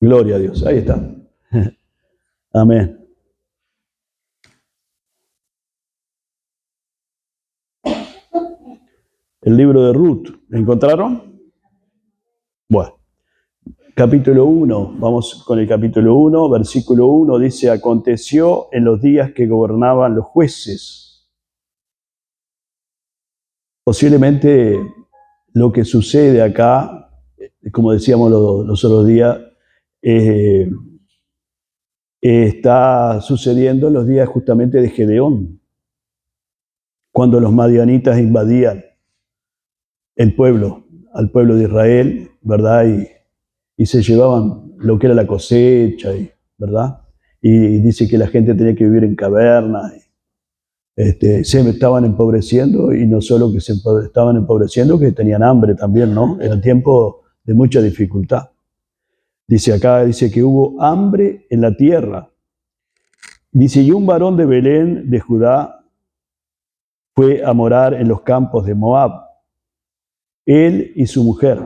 Gloria a Dios. Ahí está. Amén. El libro de Ruth. ¿Lo encontraron? Bueno. Capítulo 1. Vamos con el capítulo 1. Versículo 1 dice: aconteció en los días que gobernaban los jueces. Posiblemente lo que sucede acá, como decíamos los otros días, está sucediendo en los días justamente de Gedeón, cuando los madianitas invadían el pueblo, al pueblo de Israel, ¿verdad? Y se llevaban lo que era la cosecha, ¿verdad? Y dice que la gente tenía que vivir en cavernas. Se estaban empobreciendo, y no solo que se estaban empobreciendo, que tenían hambre también, ¿no? Era tiempo de mucha dificultad. Dice acá, dice que hubo hambre en la tierra. Dice, y un varón de Belén, de Judá, fue a morar en los campos de Moab, él y su mujer,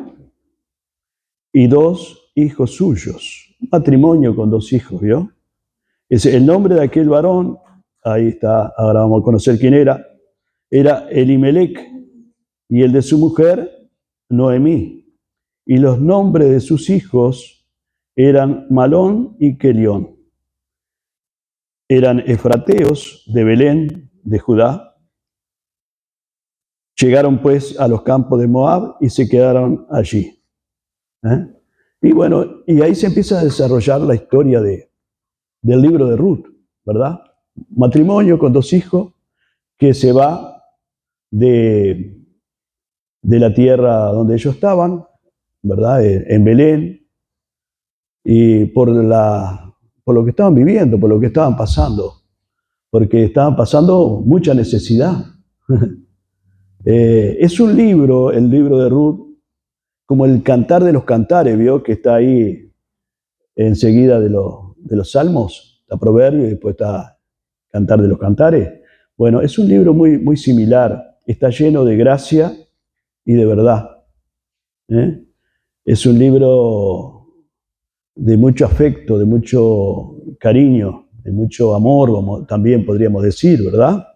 y 2 hijos suyos. Un matrimonio con 2 hijos, ¿vio? El nombre de aquel varón, ahí está, ahora vamos a conocer quién era Elimelec, y el de su mujer, Noemí. Y los nombres de sus hijos eran Malón y Kelión. Eran efrateos de Belén, de Judá. Llegaron pues a los campos de Moab y se quedaron allí. Y bueno, y ahí se empieza a desarrollar la historia del libro de Ruth, ¿verdad? Matrimonio con 2 hijos que se va de la tierra donde ellos estaban, ¿verdad? En Belén, y por lo que estaban viviendo, por lo que estaban pasando, porque estaban pasando mucha necesidad. Es un libro, el libro de Ruth, como el Cantar de los Cantares, ¿vio? Que está ahí enseguida de los Salmos, está Proverbio y después está Cantar de los Cantares. Bueno, es un libro muy, muy similar, está lleno de gracia y de verdad. Es un libro de mucho afecto, de mucho cariño, de mucho amor, como también podríamos decir, ¿verdad?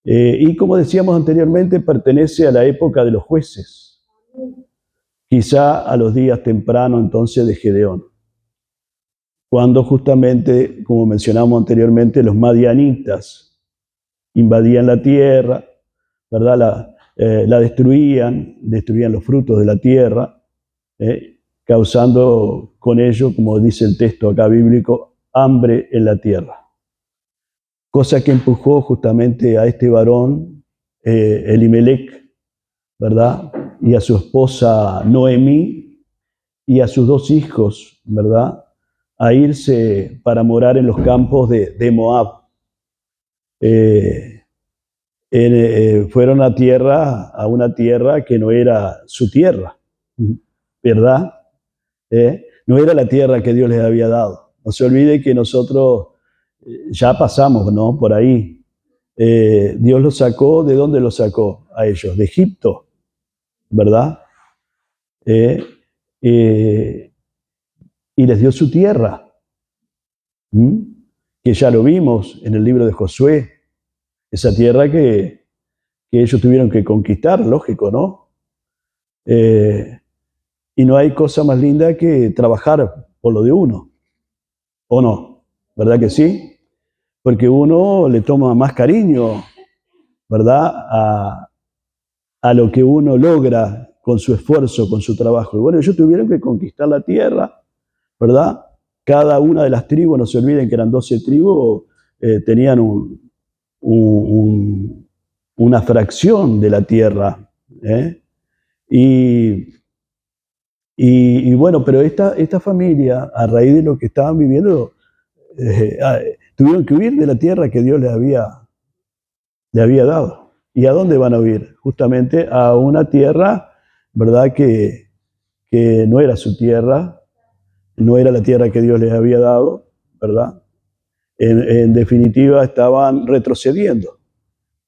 Y como decíamos anteriormente, pertenece a la época de los jueces, quizá a los días tempranos entonces de Gedeón, cuando justamente, como mencionamos anteriormente, los madianitas invadían la tierra, ¿verdad? La destruían los frutos de la tierra, causando con ello, como dice el texto acá bíblico, hambre en la tierra. Cosa que empujó justamente a este varón, Elimelec, ¿verdad? Y a su esposa Noemí y a sus 2 hijos, ¿verdad? A irse para morar en los campos de Moab. Fueron a una tierra que no era su tierra, ¿verdad? No era la tierra que Dios les había dado. No se olvide que nosotros ya pasamos, ¿no? Por ahí. Dios los sacó, ¿de dónde los sacó a ellos? De Egipto, ¿verdad? Y les dio su tierra, que ya lo vimos en el libro de Josué, esa tierra que ellos tuvieron que conquistar, lógico, ¿no? Y no hay cosa más linda que trabajar por lo de uno, ¿o no? ¿Verdad que sí? Porque uno le toma más cariño, ¿verdad? A lo que uno logra con su esfuerzo, con su trabajo. Y bueno, ellos tuvieron que conquistar la tierra, ¿verdad? Cada una de las tribus, no se olviden que eran 12 tribus, tenían una fracción de la tierra. Y bueno, pero esta familia, a raíz de lo que estaban viviendo, tuvieron que huir de la tierra que Dios les había dado. ¿Y a dónde van a huir? Justamente a una tierra, ¿verdad? Que no era su tierra, no era la tierra que Dios les había dado, ¿verdad? En definitiva, estaban retrocediendo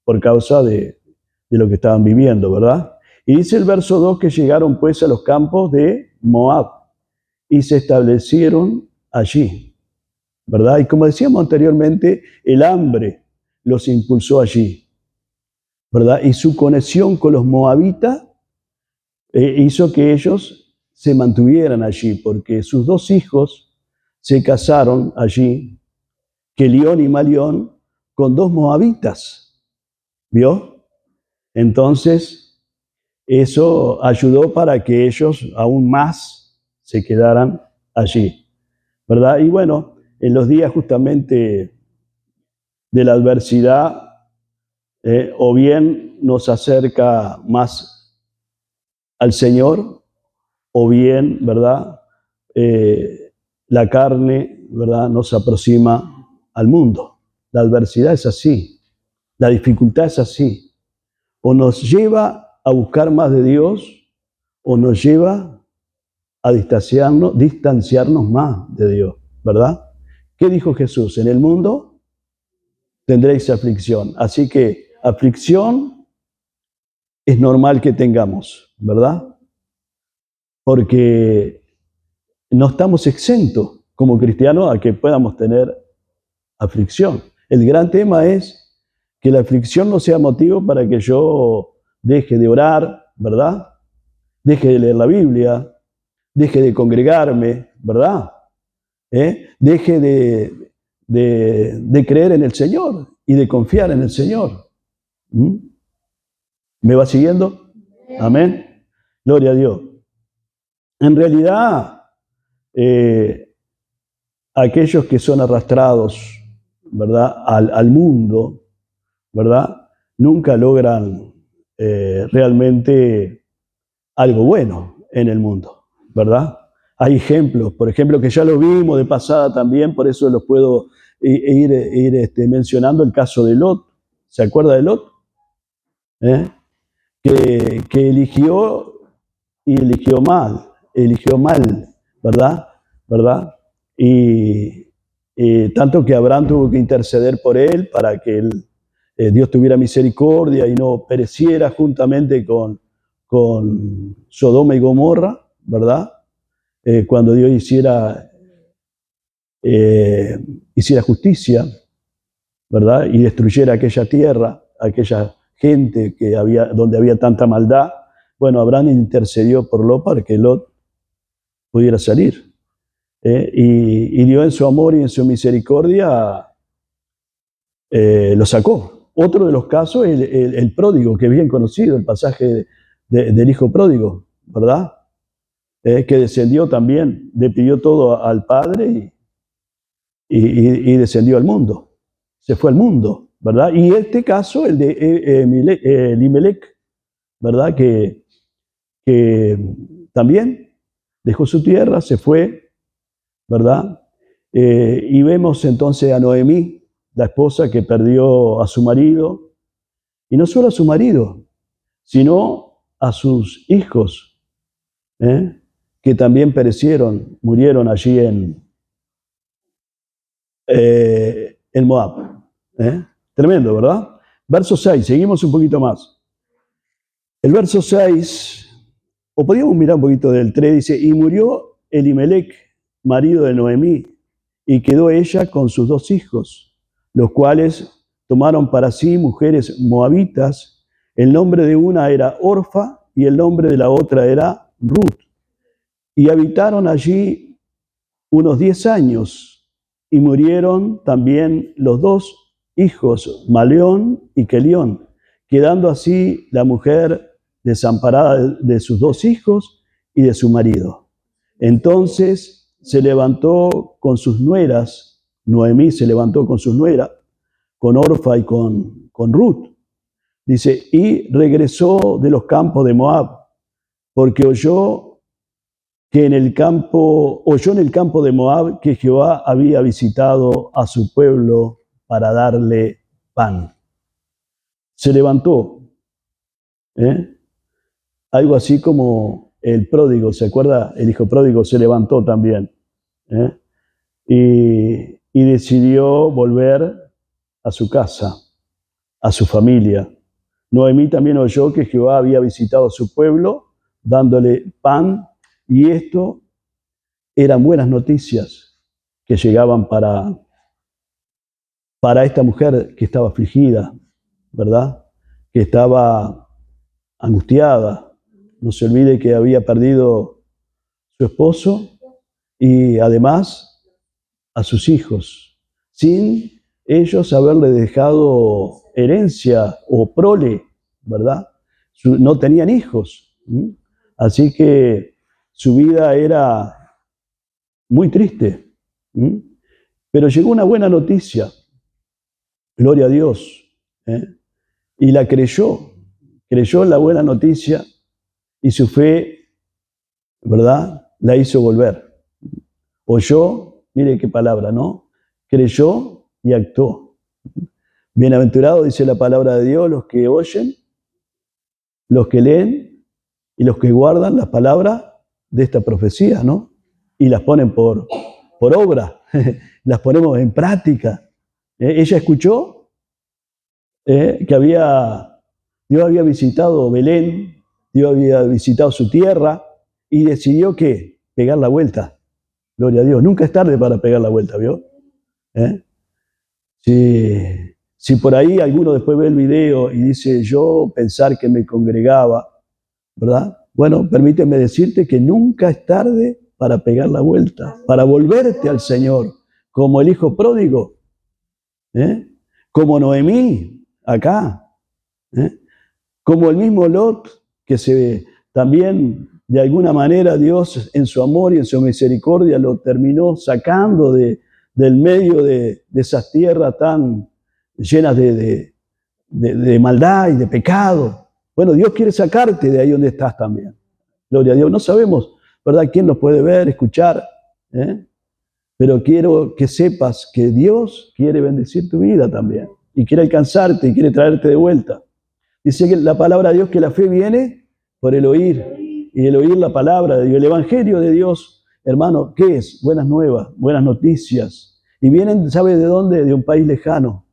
por causa de lo que estaban viviendo, ¿verdad? Y dice el verso 2 que llegaron pues a los campos de Moab. y se establecieron allí, ¿verdad? Y como decíamos anteriormente, el hambre los impulsó allí, ¿verdad? Y su conexión con los moabitas hizo que ellos se mantuvieran allí, porque sus dos hijos se casaron allí, Kelión y Malión, con dos moabitas, ¿vio? Entonces, eso ayudó para que ellos aún más se quedaran allí, ¿verdad? Y bueno, en los días justamente de la adversidad, o bien nos acerca más al Señor, o bien, ¿verdad? La carne, ¿verdad? Nos aproxima al mundo. La adversidad es así, la dificultad es así. O nos lleva a buscar más de Dios, o nos lleva a distanciarnos más de Dios, ¿verdad? ¿Qué dijo Jesús? En el mundo tendréis aflicción. Así que aflicción es normal que tengamos, ¿verdad? Porque no estamos exentos como cristianos a que podamos tener aflicción. El gran tema es que la aflicción no sea motivo para que yo deje de orar, ¿verdad? Deje de leer la Biblia, deje de congregarme, ¿verdad? Deje de creer en el Señor y de confiar en el Señor. ¿Mm? ¿Me va siguiendo? Amén. Gloria a Dios. En realidad, aquellos que son arrastrados, ¿verdad?, al mundo, ¿verdad?, nunca logran realmente algo bueno en el mundo, ¿verdad? Hay ejemplos, por ejemplo, que ya lo vimos de pasada también, por eso los puedo ir mencionando, el caso de Lot. ¿Se acuerda de Lot? Que eligió y eligió mal, ¿verdad? ¿Verdad? Y tanto que Abraham tuvo que interceder por él para que Dios tuviera misericordia y no pereciera juntamente con Sodoma y Gomorra, ¿verdad? Cuando Dios hiciera justicia, ¿verdad? Y destruyera aquella tierra, aquella gente donde había tanta maldad. Bueno, Abraham intercedió por Lot para que Lot pudiera salir. Y Dios en su amor y en su misericordia lo sacó. Otro de los casos es el pródigo, que es bien conocido, el pasaje del hijo pródigo, ¿verdad? Que descendió también, le pidió todo al Padre y descendió al mundo. Se fue al mundo, ¿verdad? Y este caso, el de Elimelec, ¿verdad? Que también dejó su tierra, se fue, ¿verdad? Y vemos entonces a Noemí, la esposa que perdió a su marido, y no solo a su marido, sino a sus hijos, que también perecieron, murieron allí en Moab. Tremendo, ¿verdad? Verso 6, seguimos un poquito más. El verso 6, o podríamos mirar un poquito del 3, dice, y murió Elimelec, marido de Noemí, y quedó ella con sus dos hijos, los cuales tomaron para sí mujeres moabitas. El nombre de una era Orfa y el nombre de la otra era Ruth. Y habitaron allí unos 10 años, y murieron también los dos hijos, Maleón y Kelión, quedando así la mujer desamparada de sus dos hijos y de su marido. Entonces se levantó con sus nueras, Noemí se levantó con sus nueras, con Orfa y con Ruth. Dice, y regresó de los campos de Moab, porque oyó en el campo de Moab que Jehová había visitado a su pueblo para darle pan. Se levantó, algo así como el pródigo, ¿se acuerda? El hijo pródigo se levantó también, y decidió volver a su casa, a su familia. Noemí también oyó que Jehová había visitado a su pueblo dándole pan, y esto eran buenas noticias que llegaban para esta mujer que estaba afligida, ¿verdad? Que estaba angustiada. No se olvide que había perdido su esposo y además a sus hijos, sin ellos haberle dejado herencia o prole, ¿verdad? No tenían hijos. Así que su vida era muy triste. Pero llegó una buena noticia, gloria a Dios, y la creyó en la buena noticia y su fe, ¿verdad?, la hizo volver. Oyó, mire qué palabra, ¿no? Creyó y actuó. Bienaventurado, dice la palabra de Dios, los que oyen, los que leen y los que guardan las palabras de esta profecía, ¿no? Y las ponen por obra, las ponemos en práctica. Ella escuchó que Dios había visitado Belén, Dios había visitado su tierra y decidió que pegar la vuelta. Gloria a Dios. Nunca es tarde para pegar la vuelta, ¿vio? Si por ahí alguno después ve el video y dice, yo pensar que me congregaba, ¿verdad? Bueno, permíteme decirte que nunca es tarde para pegar la vuelta, para volverte al Señor, como el hijo pródigo, como Noemí, acá, como el mismo Lot, que también de alguna manera Dios en su amor y en su misericordia lo terminó sacando del medio de esas tierras tan llenas de maldad y de pecado. Bueno, Dios quiere sacarte de ahí donde estás también. Gloria a Dios. No sabemos, ¿verdad?, quién nos puede ver, escuchar, pero quiero que sepas que Dios quiere bendecir tu vida también y quiere alcanzarte y quiere traerte de vuelta. Dice que la palabra de Dios que la fe viene por el oír y el oír la palabra de Dios. El evangelio de Dios, hermano, ¿qué es? Buenas nuevas, buenas noticias. Y vienen, ¿sabe de dónde? De un país lejano.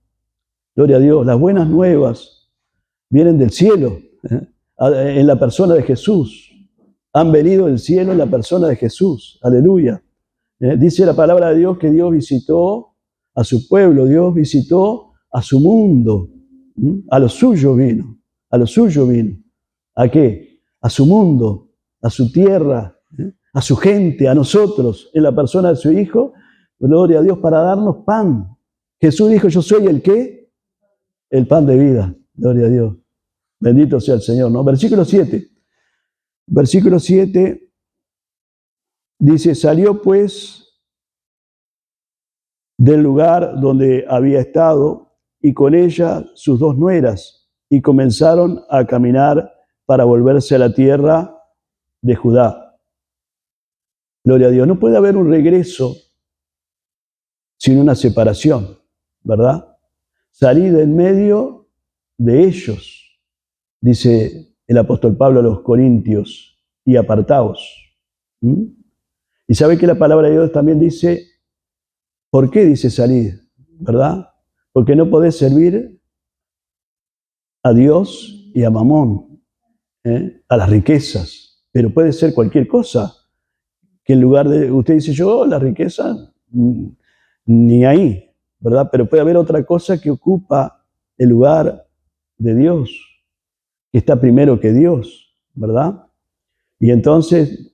Gloria a Dios. Las buenas nuevas vienen del cielo, en la persona de Jesús. Han venido del cielo en la persona de Jesús. Aleluya. Dice la palabra de Dios que Dios visitó a su pueblo, Dios visitó a su mundo. A lo suyo vino, a lo suyo vino. ¿A qué? A su mundo, a su tierra, a su gente, a nosotros, en la persona de su Hijo. Gloria a Dios, para darnos pan. Jesús dijo, yo soy el ¿qué? El pan de vida. Gloria a Dios. Bendito sea el Señor, ¿no? Versículo 7. Versículo 7 dice, salió pues del lugar donde había estado y con ella sus dos nueras, y comenzaron a caminar para volverse a la tierra de Judá. Gloria a Dios. No puede haber un regreso sin una separación, ¿verdad? Salid en medio de ellos, dice el apóstol Pablo a los Corintios, y apartaos. Y sabe que la palabra de Dios también dice, ¿por qué dice salid? ¿Verdad? Porque no podés servir a Dios y a Mamón, a las riquezas, pero puede ser cualquier cosa, que en lugar de, usted dice, yo la riqueza, ni ahí, ¿verdad? Pero puede haber otra cosa que ocupa el lugar de Dios, que está primero que Dios, ¿verdad? Y entonces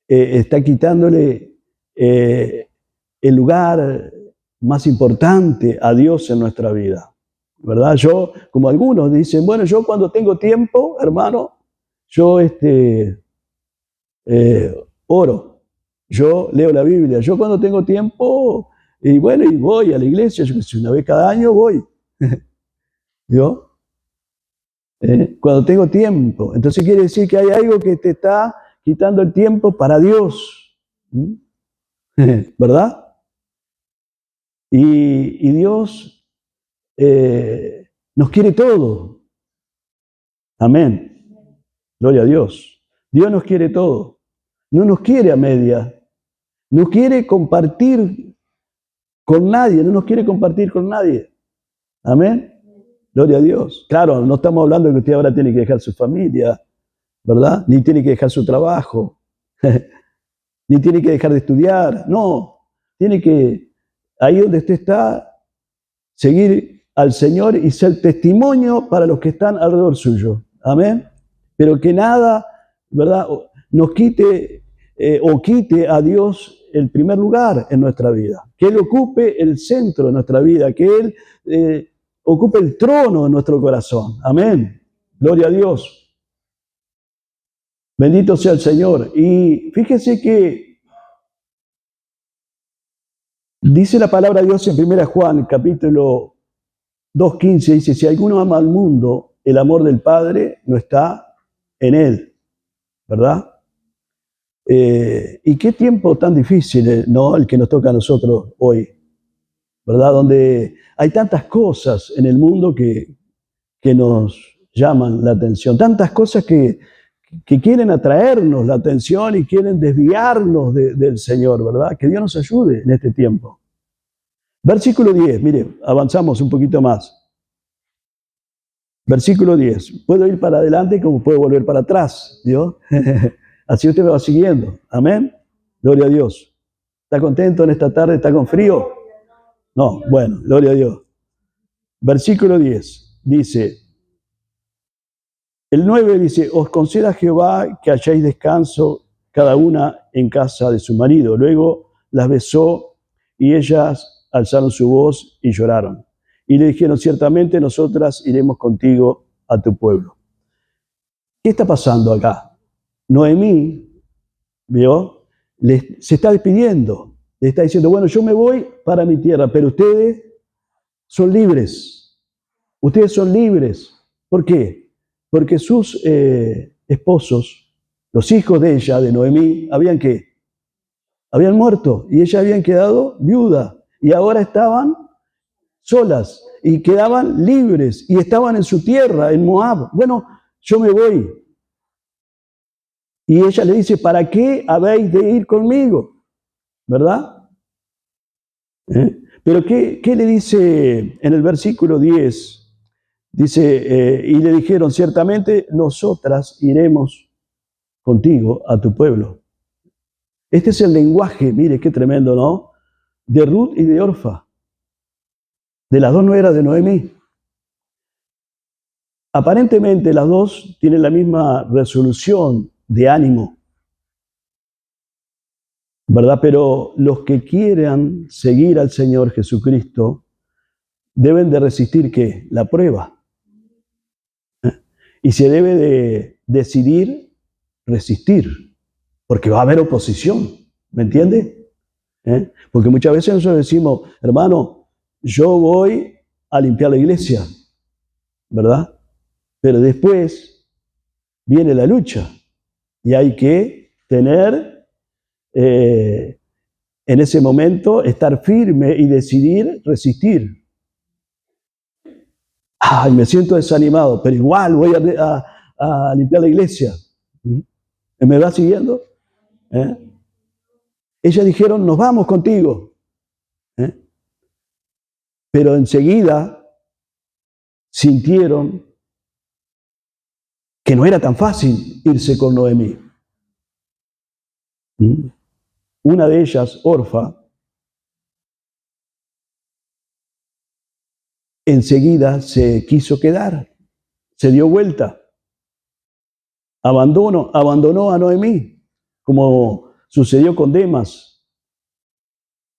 está quitándole el lugar más importante a Dios en nuestra vida, ¿verdad? Yo, como algunos dicen, bueno, yo cuando tengo tiempo, hermano, yo oro, yo leo la Biblia, yo cuando tengo tiempo, y bueno, y voy a la iglesia, yo una vez cada año voy, ¿yo? Cuando tengo tiempo, entonces quiere decir que hay algo que te está quitando el tiempo para Dios, ¿verdad? Y Dios nos quiere todo. Amén. Gloria a Dios. Dios nos quiere todo. No nos quiere a media. No quiere compartir con nadie. No nos quiere compartir con nadie. Amén. Gloria a Dios. Claro, no estamos hablando de que usted ahora tiene que dejar su familia, ¿verdad? Ni tiene que dejar su trabajo. ni tiene que dejar de estudiar, no, tiene que, ahí donde usted está, seguir al Señor y ser testimonio para los que están alrededor suyo. Amén. Pero que nada, ¿verdad?, nos quite o quite a Dios el primer lugar en nuestra vida. Que Él ocupe el centro de nuestra vida, que Él ocupe el trono en nuestro corazón. Amén. Gloria a Dios. Bendito sea el Señor. Y fíjese que dice la palabra de Dios en 1 Juan, capítulo 2:15, dice, si alguno ama al mundo, el amor del Padre no está en él, ¿verdad? Y qué tiempo tan difícil, ¿no?, el que nos toca a nosotros hoy, ¿verdad? Donde hay tantas cosas en el mundo que nos llaman la atención, tantas cosas que quieren atraernos la atención y quieren desviarnos del Señor, ¿verdad? Que Dios nos ayude en este tiempo. Versículo 10, mire, avanzamos un poquito más. Versículo 10. Puedo ir para adelante como puedo volver para atrás, ¿Dios? Así usted me va siguiendo. Amén. Gloria a Dios. ¿Está contento en esta tarde? ¿Está con frío? No, bueno, gloria a Dios. Versículo 10 dice, el 9 dice, os conceda Jehová que hayáis descanso cada una en casa de su marido. Luego las besó y ellas alzaron su voz y lloraron. Y le dijeron, ciertamente nosotras iremos contigo a tu pueblo. ¿Qué está pasando acá? Noemí, ¿vio?, se está despidiendo. Le está diciendo, bueno, yo me voy para mi tierra, pero ustedes son libres. Ustedes son libres. ¿Por qué? Porque sus esposos, los hijos de ella, de Noemí, habían muerto y ellas habían quedado viudas y ahora estaban solas y quedaban libres y estaban en su tierra, en Moab. Bueno, yo me voy. Y ella le dice, ¿para qué habéis de ir conmigo? ¿Verdad? Pero ¿qué le dice en el versículo 10? Dice, y le dijeron, ciertamente nosotras iremos contigo a tu pueblo. Este es el lenguaje, mire qué tremendo, ¿no?, de Ruth y de Orfa, de las dos nueras de Noemí. Aparentemente las dos tienen la misma resolución de ánimo, ¿verdad? Pero los que quieran seguir al Señor Jesucristo deben de resistir, ¿qué? La prueba. Y se debe de decidir resistir, porque va a haber oposición, ¿me entiende? Porque muchas veces nosotros decimos, hermano, yo voy a limpiar la iglesia, ¿verdad? Pero después viene la lucha y hay que tener, en ese momento, estar firme y decidir resistir. Ay, me siento desanimado, pero igual voy a limpiar la iglesia. ¿Me va siguiendo? Ellas dijeron, nos vamos contigo. Pero enseguida sintieron que no era tan fácil irse con Noemí. Una de ellas, Orfa, enseguida se quiso quedar, se dio vuelta, abandonó a Noemí, como sucedió con Demas,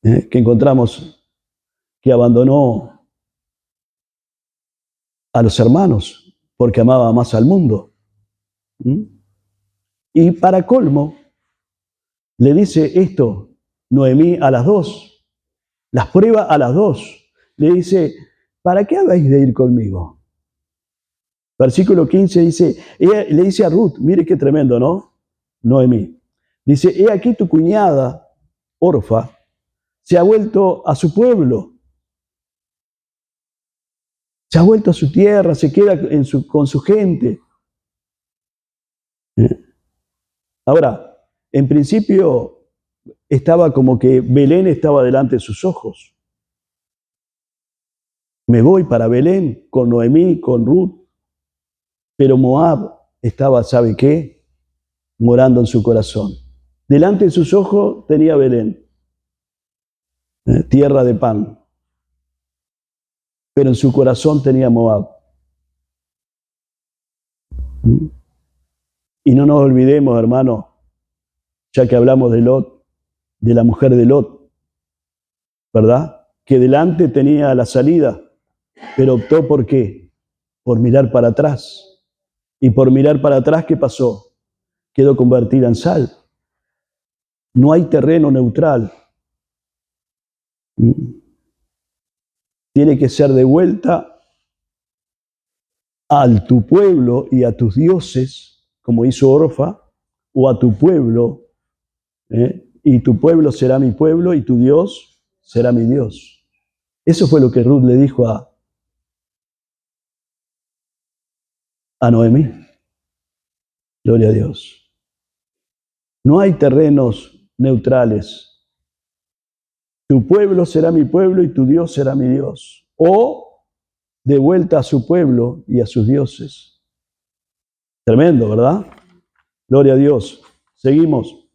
que encontramos que abandonó a los hermanos porque amaba más al mundo. Y para colmo, le dice esto Noemí a las dos, las prueba a las dos. Le dice, ¿para qué habéis de ir conmigo? Versículo 15 dice, ella le dice a Ruth, mire qué tremendo, ¿no? Noemí. Dice, he aquí tu cuñada, Orfa, se ha vuelto a su pueblo. Se ha vuelto a su tierra, se queda con su gente. Ahora, en principio estaba como que Belén estaba delante de sus ojos. Me voy para Belén con Noemí, con Ruth. Pero Moab estaba, ¿sabe qué?, morando en su corazón. Delante de sus ojos tenía Belén, tierra de pan, pero en su corazón tenía Moab. Y no nos olvidemos, hermanos, ya que hablamos de Lot, de la mujer de Lot, ¿verdad? Que delante tenía la salida, pero optó ¿por qué? Por mirar para atrás. Y por mirar para atrás, ¿qué pasó? Quedó convertida en sal. No hay terreno neutral. Tiene que ser de vuelta a tu pueblo y a tus dioses, como hizo Orfa, o a tu pueblo, y tu pueblo será mi pueblo y tu Dios será mi Dios. Eso fue lo que Ruth le dijo a Noemí. Gloria a Dios. No hay terrenos neutrales. Tu pueblo será mi pueblo y tu Dios será mi Dios. O de vuelta a su pueblo y a sus dioses. Tremendo, ¿verdad? Gloria a Dios. Seguimos.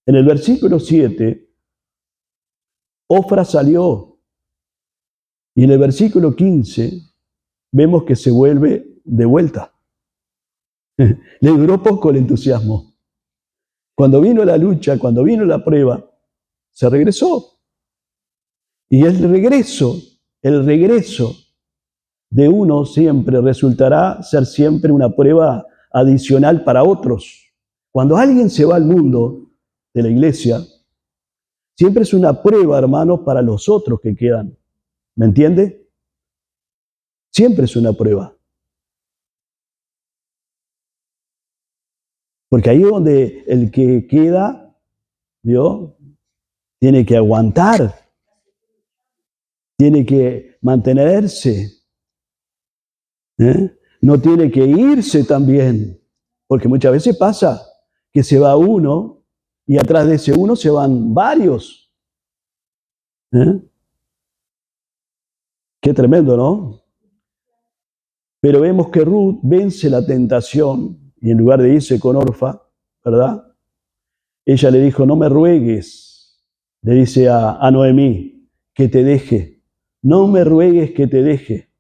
En el versículo 7, Ofra salió. Y en el versículo 15, vemos que se vuelve de vuelta. Le duró poco el entusiasmo. Cuando vino la lucha, cuando vino la prueba, se regresó. Y el regreso de uno siempre resultará ser siempre una prueba adicional para otros. Cuando alguien se va al mundo de la iglesia, siempre es una prueba, hermano, para los otros que quedan. ¿Me entiende? Siempre es una prueba. Porque ahí es donde el que queda, ¿vio? Tiene que aguantar, tiene que mantenerse, no tiene que irse también, porque muchas veces pasa que se va uno y atrás de ese uno se van varios. Qué tremendo, ¿no? Pero vemos que Ruth vence la tentación y en lugar de irse con Orfa, ¿verdad? Ella le dijo, no me ruegues, le dice a Noemí, que te deje. No me ruegues que te deje.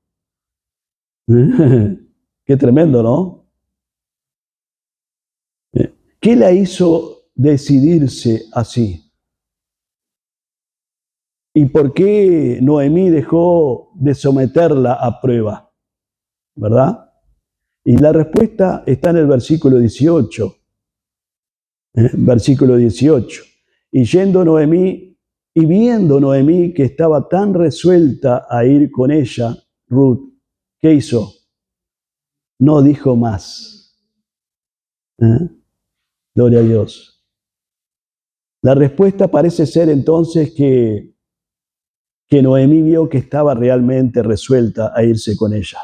Qué tremendo, ¿no? ¿Qué la hizo decidirse así? ¿Y por qué Noemí dejó de someterla a prueba? ¿Verdad? Y la respuesta está en el versículo 18. Versículo 18. Y yendo Noemí, y viendo Noemí que estaba tan resuelta a ir con ella, Ruth, ¿qué hizo? No dijo más. Gloria a Dios. La respuesta parece ser entonces que Noemí vio que estaba realmente resuelta a irse con ella.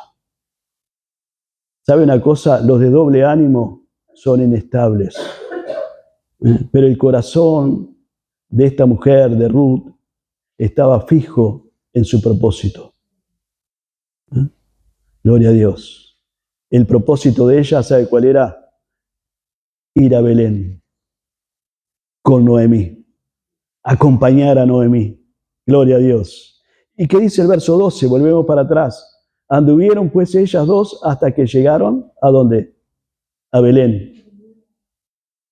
¿Sabe una cosa? Los de doble ánimo son inestables. Pero el corazón de esta mujer, de Ruth, estaba fijo en su propósito. Gloria a Dios. El propósito de ella, ¿sabe cuál era? Ir a Belén con Noemí, acompañar a Noemí. Gloria a Dios. ¿Y qué dice el verso 12? Volvemos para atrás. Anduvieron pues ellas dos hasta que llegaron, ¿a dónde? A Belén.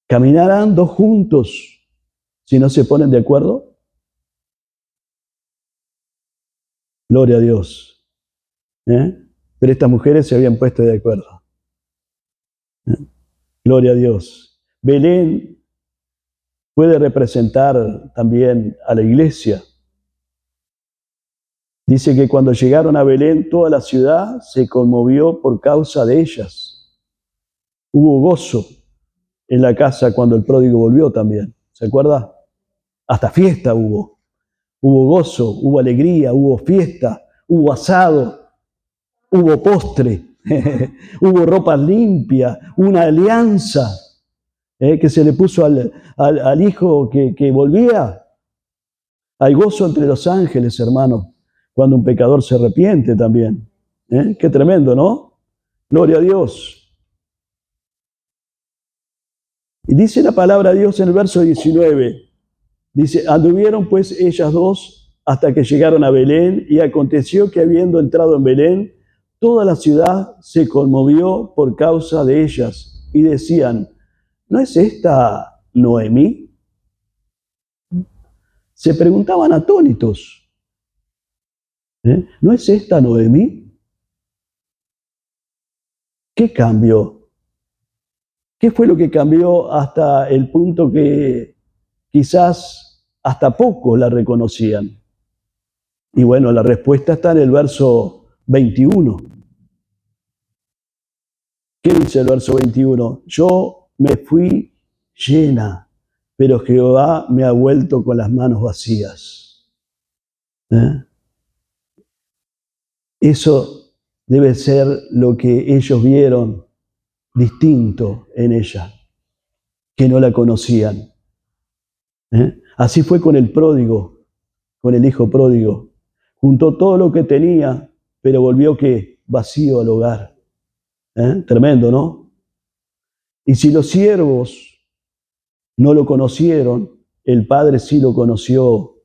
¿Caminarán dos juntos si no se ponen de acuerdo? Gloria a Dios. Pero estas mujeres se habían puesto de acuerdo. Gloria a Dios. Belén puede representar también a la iglesia. Dice que cuando llegaron a Belén, toda la ciudad se conmovió por causa de ellas. Hubo gozo en la casa cuando el pródigo volvió también. ¿Se acuerda? Hasta fiesta hubo. Hubo gozo, hubo alegría, hubo fiesta, hubo asado, hubo postre, hubo ropa limpia, una alianza que se le puso al hijo que volvía. Hay gozo entre los ángeles, hermano, cuando un pecador se arrepiente también. Qué tremendo, ¿no? Gloria a Dios. Y dice la palabra de Dios en el verso 19, dice, anduvieron pues ellas dos hasta que llegaron a Belén, y aconteció que habiendo entrado en Belén, toda la ciudad se conmovió por causa de ellas, y decían, ¿no es esta Noemí? Se preguntaban atónitos, ¿no es esta Noemí? ¿Qué cambió? ¿Qué fue lo que cambió hasta el punto que quizás hasta poco la reconocían? Y bueno, la respuesta está en el verso 21. ¿Qué dice el verso 21? Yo me fui llena, pero Jehová me ha vuelto con las manos vacías. Eso debe ser lo que ellos vieron distinto en ella, que no la conocían. Así fue con el pródigo, con el hijo pródigo. Juntó todo lo que tenía, pero volvió ¿qué? Vacío al hogar. Tremendo, ¿no? Y si los siervos no lo conocieron, el Padre sí lo conoció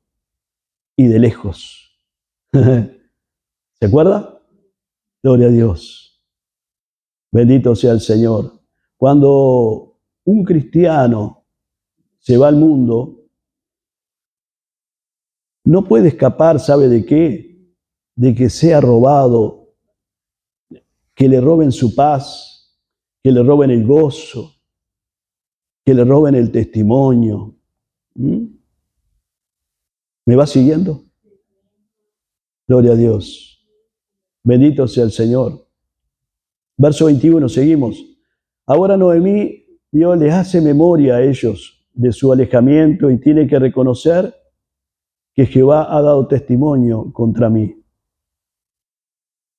y de lejos. ¿Se acuerda? Gloria a Dios. Bendito sea el Señor. Cuando un cristiano se va al mundo, no puede escapar, ¿sabe de qué? De que sea robado, que le roben su paz, que le roben el gozo, que le roben el testimonio. ¿Me va siguiendo? Gloria a Dios. Bendito sea el Señor. Verso 21, seguimos. Ahora Noemí, Dios les hace memoria a ellos de su alejamiento y tiene que reconocer que Jehová ha dado testimonio contra mí.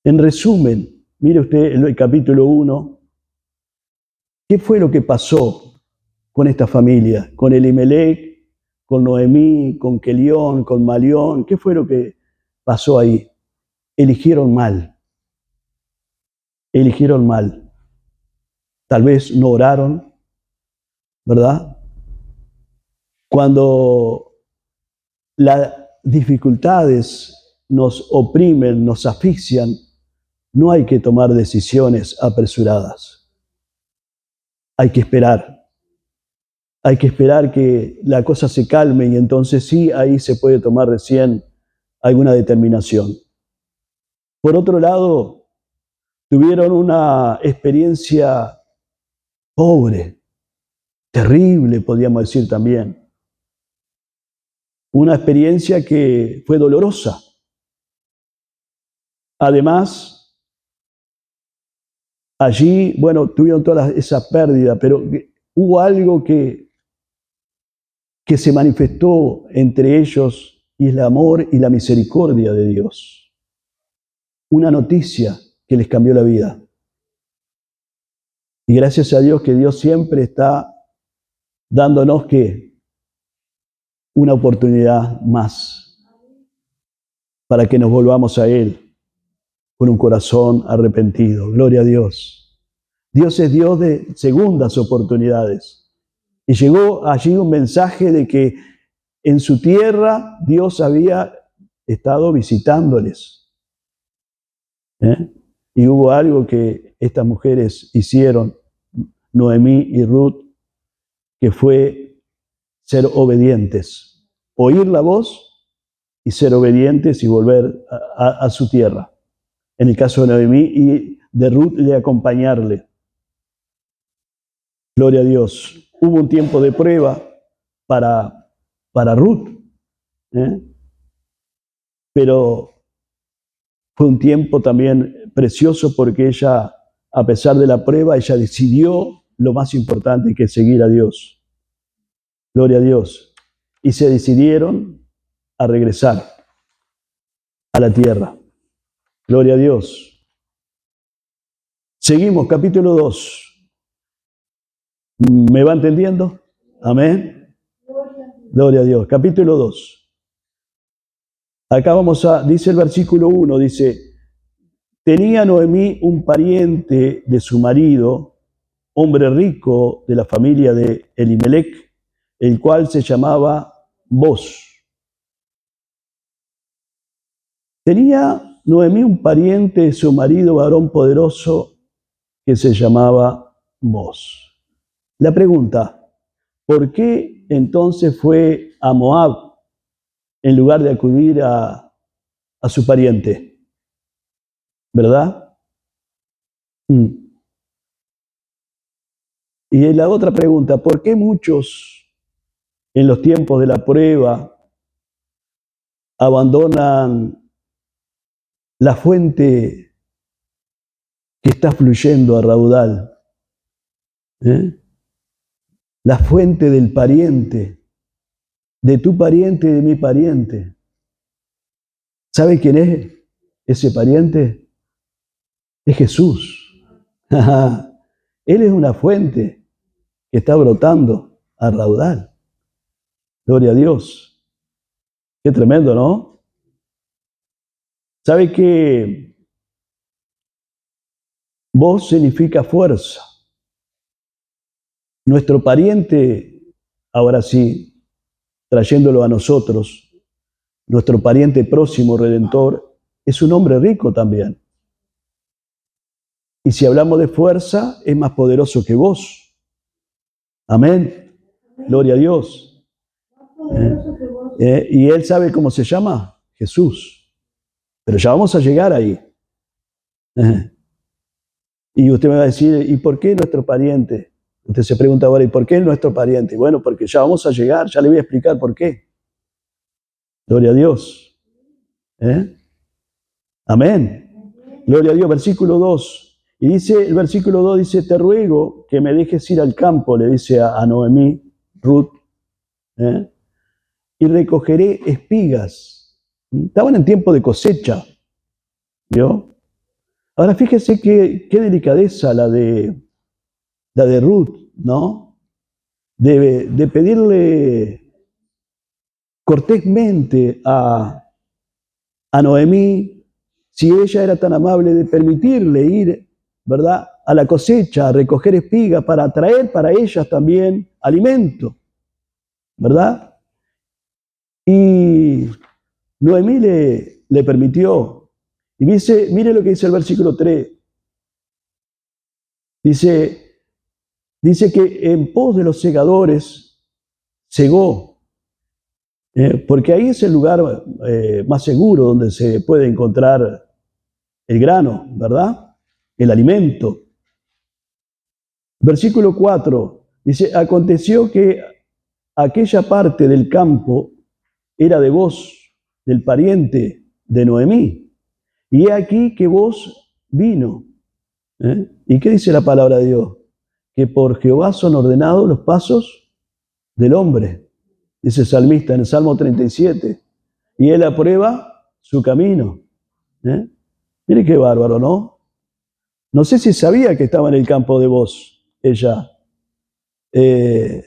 En resumen, mire usted el capítulo 1, ¿qué fue lo que pasó con esta familia? Con Elimelech, con Noemí, con Kelión, con Malión. ¿Qué fue lo que pasó ahí? Eligieron mal. Eligieron mal. Tal vez no oraron, ¿verdad? Cuando las dificultades nos oprimen, nos asfixian, no hay que tomar decisiones apresuradas. Hay que esperar. Hay que esperar que la cosa se calme y entonces sí, ahí se puede tomar recién alguna determinación. Por otro lado, tuvieron una experiencia pobre, terrible, podríamos decir también. Una experiencia que fue dolorosa. Además, allí, bueno, tuvieron toda esa pérdida, pero hubo algo que se manifestó entre ellos y es el amor y la misericordia de Dios. Una noticia que les cambió la vida. Y gracias a Dios que Dios siempre está dándonos que una oportunidad más para que nos volvamos a Él con un corazón arrepentido. Gloria a Dios. Dios es Dios de segundas oportunidades. Y llegó allí un mensaje de que en su tierra Dios había estado visitándoles. Y hubo algo que estas mujeres hicieron, Noemí y Ruth, que fue ser obedientes, oír la voz y ser obedientes y volver a su tierra. En el caso de Noemí y de Ruth, de acompañarle. Gloria a Dios. Hubo un tiempo de prueba para Ruth, pero fue un tiempo también precioso porque ella, a pesar de la prueba, ella decidió lo más importante, que es seguir a Dios. Gloria a Dios. Y se decidieron a regresar a la tierra. Gloria a Dios. Seguimos, capítulo 2. ¿Me va entendiendo? Amén. Gloria a Dios. Capítulo 2. Acá dice el versículo 1, dice, tenía Noemí un pariente de su marido hombre rico de la familia de Elimelech, el cual se llamaba Boz. Tenía Noemí un pariente de su marido, varón poderoso, que se llamaba Boz. La pregunta, ¿por qué entonces fue a Moab en lugar de acudir a su pariente? ¿Verdad? Y la otra pregunta, ¿por qué muchos en los tiempos de la prueba abandonan la fuente que está fluyendo a raudal? La fuente del pariente, de tu pariente y de mi pariente. ¿Sabe quién es ese pariente? Es Jesús. Él es una fuente que está brotando a raudal. Gloria a Dios. Qué tremendo, ¿no? ¿Sabe que voz significa fuerza? Nuestro pariente, ahora sí, trayéndolo a nosotros, nuestro pariente próximo, redentor, es un hombre rico también. Y si hablamos de fuerza, es más poderoso que vos. Amén. Gloria a Dios. Y él sabe cómo se llama, Jesús. Pero ya vamos a llegar ahí. Y usted me va a decir, ¿y por qué nuestro pariente? Usted se pregunta ahora, ¿y por qué nuestro pariente? Bueno, porque ya vamos a llegar, ya le voy a explicar por qué. Gloria a Dios. Amén. Gloria a Dios. Versículo 2. Y dice, el versículo 2 dice, te ruego que me dejes ir al campo, le dice a Noemí, Ruth, y recogeré espigas. Estaban en tiempo de cosecha, ¿vio? Ahora fíjese qué delicadeza la de Ruth, ¿no? De pedirle cortésmente a Noemí, si ella era tan amable, de permitirle ir, ¿verdad?, a la cosecha, a recoger espigas para traer para ellas también alimento, ¿verdad? Y Noemí le permitió. Y dice, mire lo que dice el versículo 3. Dice que en pos de los segadores segó, porque ahí es el lugar más seguro donde se puede encontrar el grano, ¿verdad? El alimento. Versículo 4 dice, aconteció que aquella parte del campo era de Boz, del pariente de Noemí. Y he aquí que Boz vino. ¿Y qué dice la palabra de Dios? Que por Jehová son ordenados los pasos del hombre. Dice el salmista en el Salmo 37. Y él aprueba su camino. Mire qué bárbaro, ¿no? No sé si sabía que estaba en el campo de Boz, ella,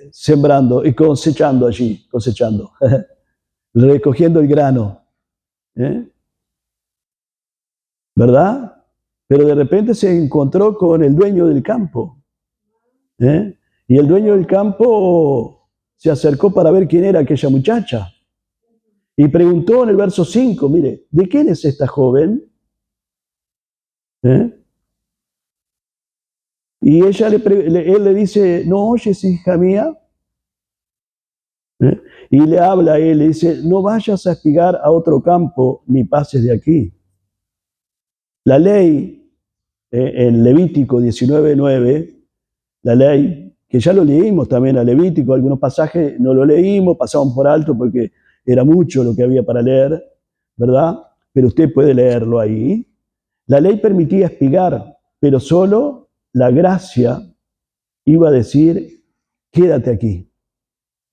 sembrando y cosechando allí, recogiendo el grano. ¿Verdad? Pero de repente se encontró con el dueño del campo. Y el dueño del campo se acercó para ver quién era aquella muchacha. Y preguntó en el verso 5, mire, ¿de quién es esta joven? Y él le dice, ¿no oyes, hija mía? Y le habla a él, le dice, no vayas a espigar a otro campo, ni pases de aquí. La ley, en Levítico 19:9, la ley, que ya lo leímos también a Levítico, algunos pasajes no lo leímos, pasamos por alto porque era mucho lo que había para leer, ¿verdad? Pero usted puede leerlo ahí. La ley permitía espigar, pero solo la gracia iba a decir, quédate aquí.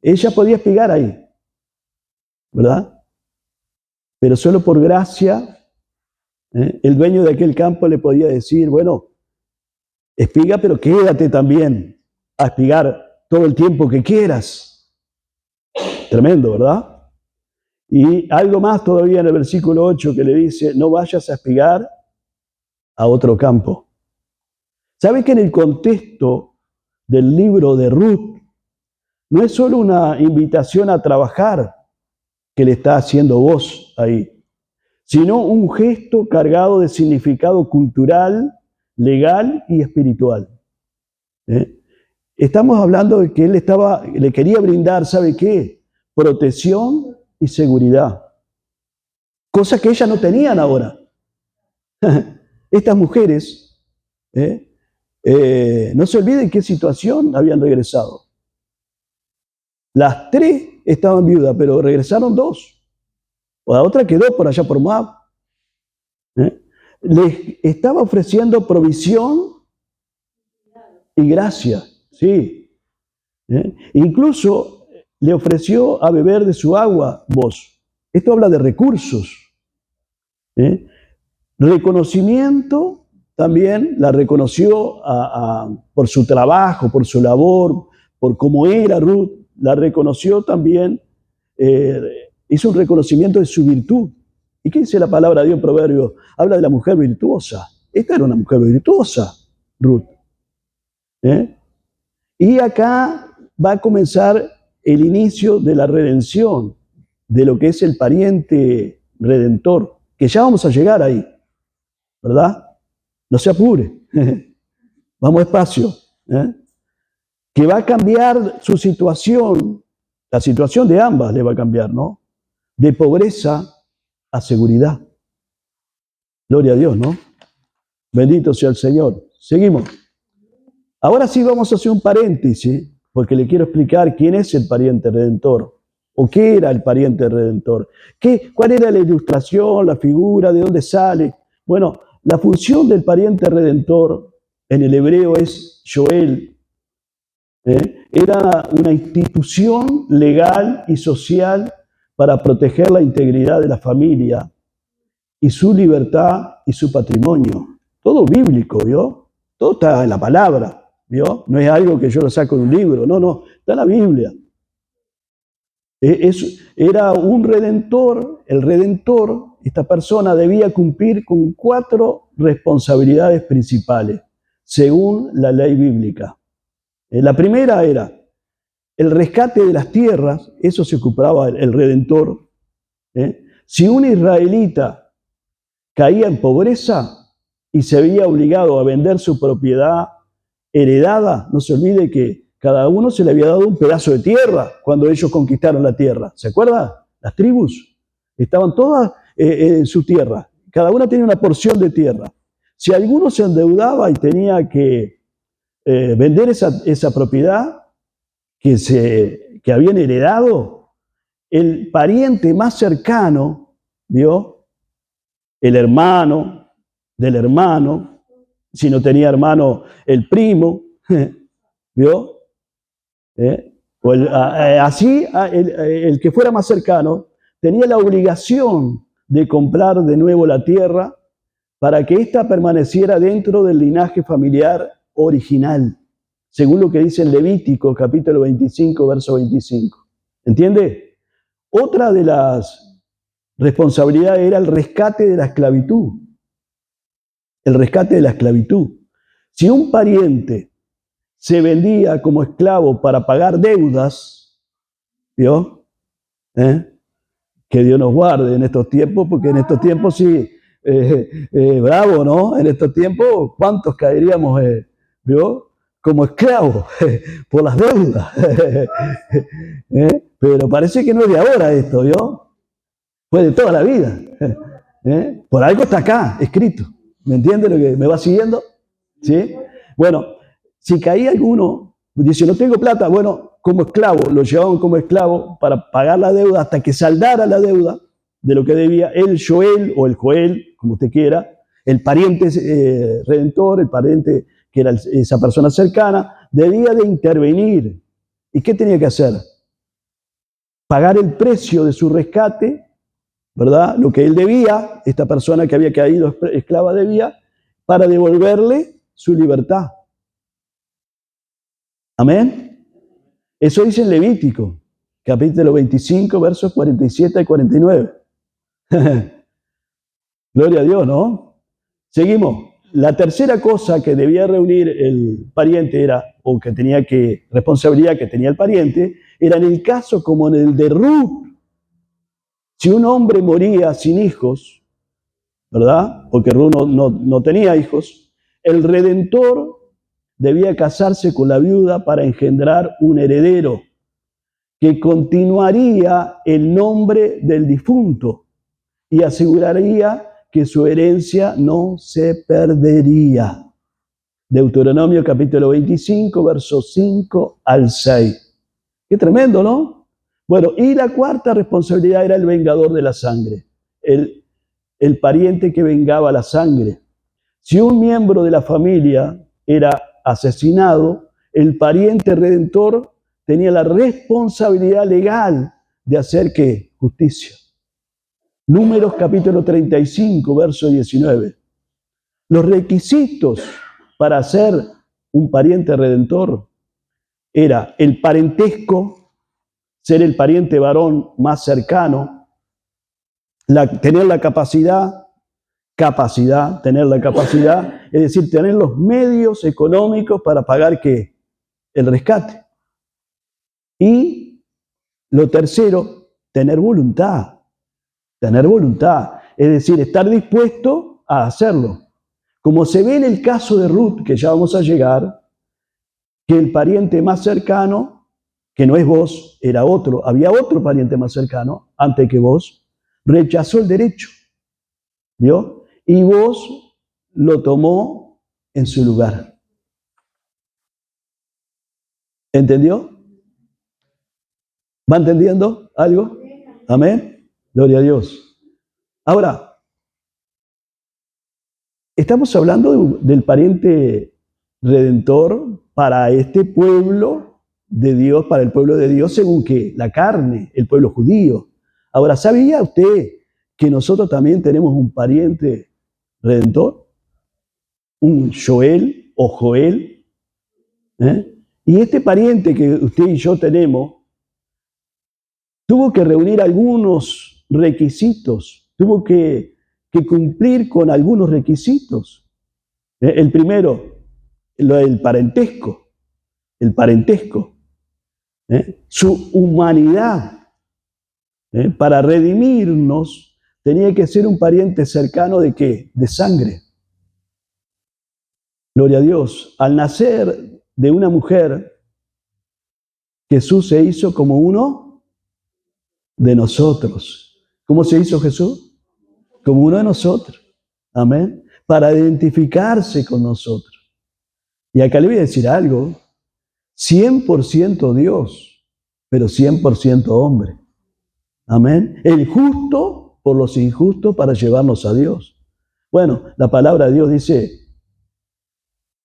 Ella podía espigar ahí, ¿verdad? Pero solo por gracia, el dueño de aquel campo le podía decir, bueno, espiga, pero quédate también a espigar todo el tiempo que quieras. Tremendo, ¿verdad? Y algo más todavía en el versículo 8 que le dice, no vayas a espigar a otro campo. ¿Sabe que en el contexto del libro de Ruth no es solo una invitación a trabajar que le está haciendo vos ahí, sino un gesto cargado de significado cultural, legal y espiritual. Estamos hablando de que él le quería brindar, ¿sabe qué? Protección y seguridad. Cosa que ellas no tenían ahora. Estas mujeres, no se olviden qué situación habían regresado. Las 3 estaban viudas, pero regresaron 2. La otra quedó por allá por Moab. Les estaba ofreciendo provisión y gracia, sí. Incluso le ofreció a beber de su agua vos. Esto habla de recursos. Reconocimiento, también la reconoció por su trabajo, por su labor, por cómo era Ruth. La reconoció también, hizo un reconocimiento de su virtud. ¿Y qué dice la palabra de Dios en Proverbios? Habla de la mujer virtuosa. Esta era una mujer virtuosa, Ruth. Y acá va a comenzar el inicio de la redención, de lo que es el pariente redentor, que ya vamos a llegar ahí, ¿verdad? No se apure, vamos despacio. Que va a cambiar su situación, la situación de ambas le va a cambiar, ¿no? De pobreza a seguridad. Gloria a Dios, ¿no? Bendito sea el Señor. Seguimos. Ahora sí vamos a hacer un paréntesis, porque le quiero explicar quién es el pariente redentor, o qué era el pariente redentor. ¿Cuál era la ilustración, la figura, de dónde sale? Bueno, la función del pariente redentor en el hebreo es Joel. Era una institución legal y social para proteger la integridad de la familia y su libertad y su patrimonio. Todo bíblico, ¿vio? Todo está en la palabra. ¿Vio? No es algo que yo lo saco de un libro, no, está en la Biblia. Era un redentor, el redentor, esta persona debía cumplir con 4 responsabilidades principales, según la ley bíblica. La primera era el rescate de las tierras, eso se ocupaba el redentor. Si un israelita caía en pobreza y se veía obligado a vender su propiedad heredada, no se olvide que cada uno se le había dado un pedazo de tierra cuando ellos conquistaron la tierra. ¿Se acuerda? Las tribus estaban todas en su tierra. Cada una tenía una porción de tierra. Si alguno se endeudaba y tenía que vender esa propiedad que habían heredado, el pariente más cercano, ¿vio? El hermano del hermano, si no tenía hermano, el primo, ¿vio? O así, el que fuera más cercano tenía la obligación de comprar de nuevo la tierra para que ésta permaneciera dentro del linaje familiar original, según lo que dice en Levítico, capítulo 25, verso 25. ¿Entiende? Otra de las responsabilidades era el rescate de la esclavitud. El rescate de la esclavitud. Si un pariente se vendía como esclavo para pagar deudas, ¿vio? Que Dios nos guarde en estos tiempos, porque en estos tiempos sí, bravo, ¿no? En estos tiempos, ¿cuántos caeríamos, ¿vio? Como esclavos por las deudas? Pero parece que no es de ahora esto, ¿vio? Fue de toda la vida. Por algo está acá, escrito. ¿Me entiende lo que me va siguiendo? ¿Sí? Bueno, si caía alguno, dice, no tengo plata, bueno, como esclavo, lo llevaban como esclavo para pagar la deuda hasta que saldara la deuda de lo que debía. El Joel, o el Joel, como usted quiera, el pariente redentor, el pariente que era esa persona cercana, debía de intervenir. ¿Y qué tenía que hacer? Pagar el precio de su rescate, ¿verdad? Lo que él debía, esta persona que había caído esclava debía, para devolverle su libertad. Amén. Eso dice en Levítico, capítulo 25, versos 47 y 49. Gloria a Dios, ¿no? Seguimos. la tercera cosa que debía reunir el pariente era, o que tenía que, responsabilidad que tenía el pariente, era en el caso como en el de Ruth. Si un hombre moría sin hijos, ¿verdad? Porque Ruth no tenía hijos, el redentor debía casarse con la viuda para engendrar un heredero que continuaría el nombre del difunto y aseguraría que su herencia no se perdería. Deuteronomio capítulo 25, versos 5 al 6. Qué tremendo, ¿no? Bueno, y la cuarta responsabilidad era el vengador de la sangre, el pariente que vengaba la sangre. Si un miembro de la familia era asesinado, el pariente redentor tenía la responsabilidad legal de hacer ¿qué? Justicia. Números capítulo 35, verso 19. Los requisitos para ser un pariente redentor era el parentesco, ser el pariente varón más cercano, tener la capacidad, es decir, tener los medios económicos para pagar ¿qué? El rescate. Y lo tercero, tener voluntad, es decir, estar dispuesto a hacerlo. Como se ve en el caso de Ruth, que ya vamos a llegar, que el pariente más cercano, que no es vos, era otro, había otro pariente más cercano, antes que vos, rechazó el derecho, ¿vio? Y vos lo tomó en su lugar. ¿Entendió? ¿Va entendiendo algo? Amén. Gloria a Dios. Ahora, estamos hablando del pariente redentor para este pueblo de Dios, para el pueblo de Dios, según que la carne, el pueblo judío. Ahora, ¿sabía usted que nosotros también tenemos un pariente redentor? Un Joel o Joel. Y este pariente que usted y yo tenemos tuvo que reunir algunos requisitos, tuvo que cumplir con algunos requisitos. El primero, el parentesco, su humanidad. Para redimirnos tenía que ser un pariente cercano ¿de qué? De sangre. Gloria a Dios. Al nacer de una mujer, Jesús se hizo como uno de nosotros. ¿Cómo se hizo Jesús? Como uno de nosotros. Amén. Para identificarse con nosotros. Y acá le voy a decir algo. 100% Dios, pero 100% hombre. Amén. El justo por los injustos para llevarnos a Dios. Bueno, la palabra de Dios dice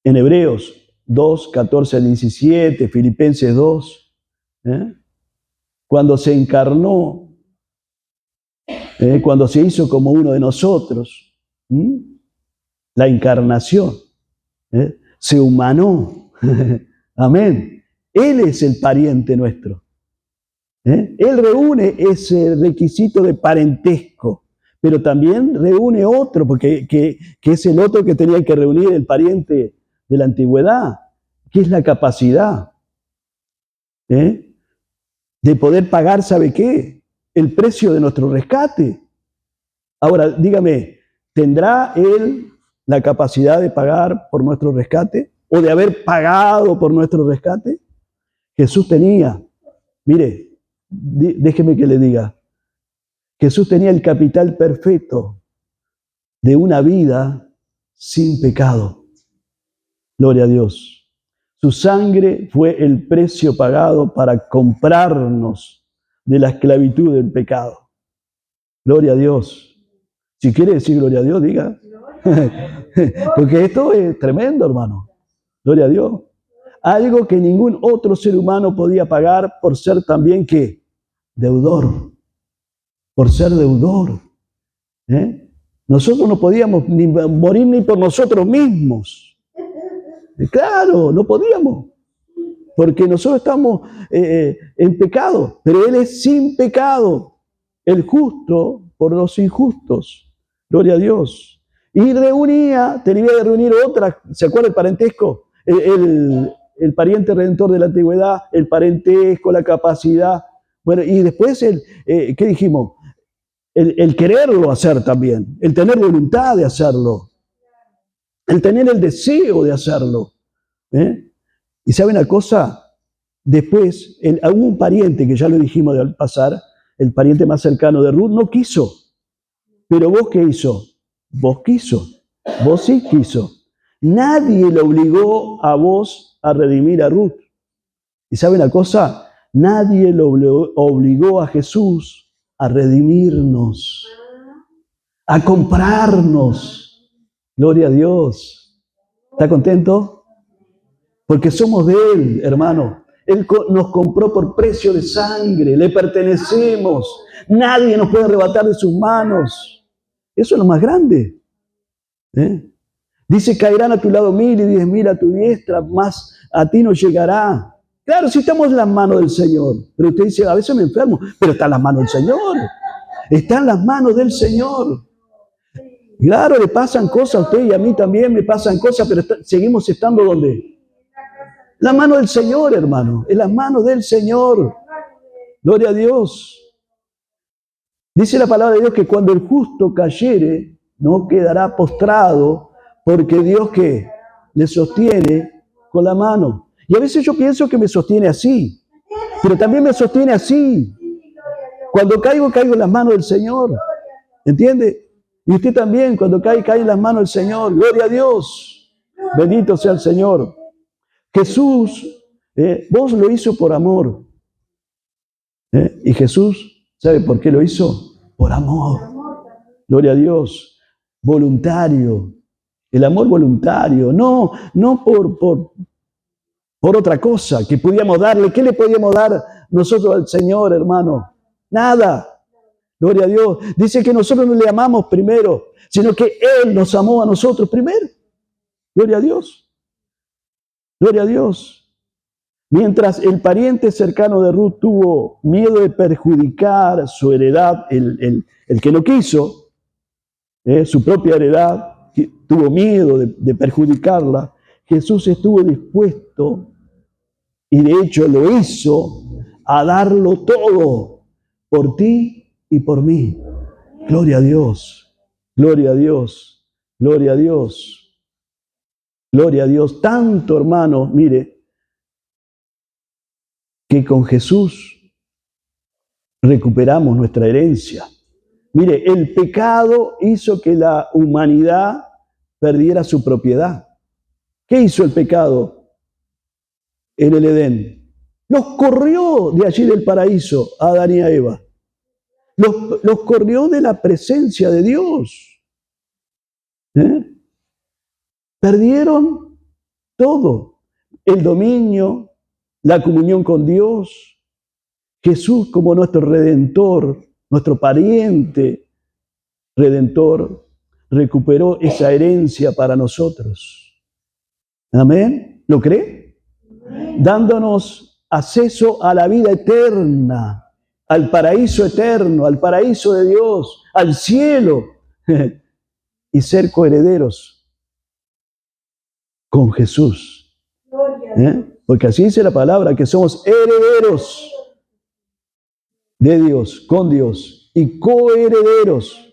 en Hebreos 2, 14 al 17, Filipenses 2, cuando se encarnó, cuando se hizo como uno de nosotros, la encarnación, se humanó. Amén. Él es el pariente nuestro. Él reúne ese requisito de parentesco, pero también reúne otro, porque que es el otro que tenía que reunir el pariente de la antigüedad, que es la capacidad de poder pagar, ¿sabe qué? El precio de nuestro rescate. Ahora, dígame, ¿tendrá él la capacidad de pagar por nuestro rescate o de haber pagado por nuestro rescate? Jesús tenía, mire, déjeme que le diga, Jesús tenía el capital perfecto de una vida sin pecado. Gloria a Dios. Su sangre fue el precio pagado para comprarnos de la esclavitud del pecado. Gloria a Dios. Si quiere decir gloria a Dios, diga. Porque esto es tremendo, hermano. Gloria a Dios. Algo que ningún otro ser humano podía pagar por ser también, ¿qué? Deudor. Por ser deudor. Nosotros no podíamos ni morir ni por nosotros mismos. Claro, no podíamos. Porque nosotros estamos en pecado. Pero Él es sin pecado. El justo por los injustos. Gloria a Dios. Y reunía, tenía de reunir otras, ¿se acuerda el parentesco? El pariente redentor de la antigüedad, el parentesco, la capacidad. Bueno, y después, ¿qué dijimos? El quererlo hacer también, el tener voluntad de hacerlo, el tener el deseo de hacerlo. Y ¿sabe una cosa? Después, hubo un pariente, que ya lo dijimos al pasar, el pariente más cercano de Ruth, no quiso. Pero vos, ¿qué hizo? Vos quiso. Vos sí quiso. Nadie le obligó a vos a redimir a Ruth. ¿Y sabe una cosa? Nadie lo obligó a Jesús a redimirnos, a comprarnos. Gloria a Dios. ¿Está contento? Porque somos de Él, hermano. Él nos compró por precio de sangre, le pertenecemos. Nadie nos puede arrebatar de sus manos. Eso es lo más grande. Dice, caerán a tu lado 1000 y 10.000 a tu diestra, mas a ti no llegará. Claro, si estamos en las manos del Señor. Pero usted dice, a veces me enfermo, pero está en las manos del Señor. Está en las manos del Señor. Claro, le pasan cosas a usted y a mí también me pasan cosas, pero seguimos estando ¿dónde? La mano del Señor, hermano. En las manos del Señor. Gloria a Dios. Dice la palabra de Dios que cuando el justo cayere, no quedará postrado, porque Dios que le sostiene con la mano. Y a veces yo pienso que me sostiene así, pero también me sostiene así. Cuando caigo, caigo en las manos del Señor. ¿Entiende? Y usted también, cuando cae, cae en las manos del Señor. Gloria a Dios. Bendito sea el Señor. Jesús, vos lo hizo por amor. Y Jesús, ¿sabe por qué lo hizo? Por amor. Gloria a Dios. Voluntario. El amor voluntario. No por otra cosa que pudiéramos darle. ¿Qué le podíamos dar nosotros al Señor, hermano? Nada. Gloria a Dios. Dice que nosotros no le amamos primero, sino que Él nos amó a nosotros primero. Gloria a Dios. Gloria a Dios. Mientras el pariente cercano de Ruth tuvo miedo de perjudicar su heredad, el que lo quiso, su propia heredad, tuvo miedo de perjudicarla, Jesús estuvo dispuesto, y de hecho lo hizo, a darlo todo por ti y por mí. Gloria a Dios, gloria a Dios, gloria a Dios, gloria a Dios. Tanto, hermano, mire, que con Jesús recuperamos nuestra herencia. Mire, el pecado hizo que la humanidad perdiera su propiedad. ¿Qué hizo el pecado en el Edén? Los corrió de allí del paraíso a Adán y a Eva. Los corrió de la presencia de Dios. Perdieron todo. El dominio, la comunión con Dios. Jesús como nuestro redentor, nuestro pariente redentor, recuperó esa herencia para nosotros. ¿Amén? ¿Lo cree? Dándonos acceso a la vida eterna, al paraíso eterno, al paraíso de Dios, al cielo, y ser coherederos con Jesús. Porque así dice la palabra, que somos herederos de Dios, con Dios, y coherederos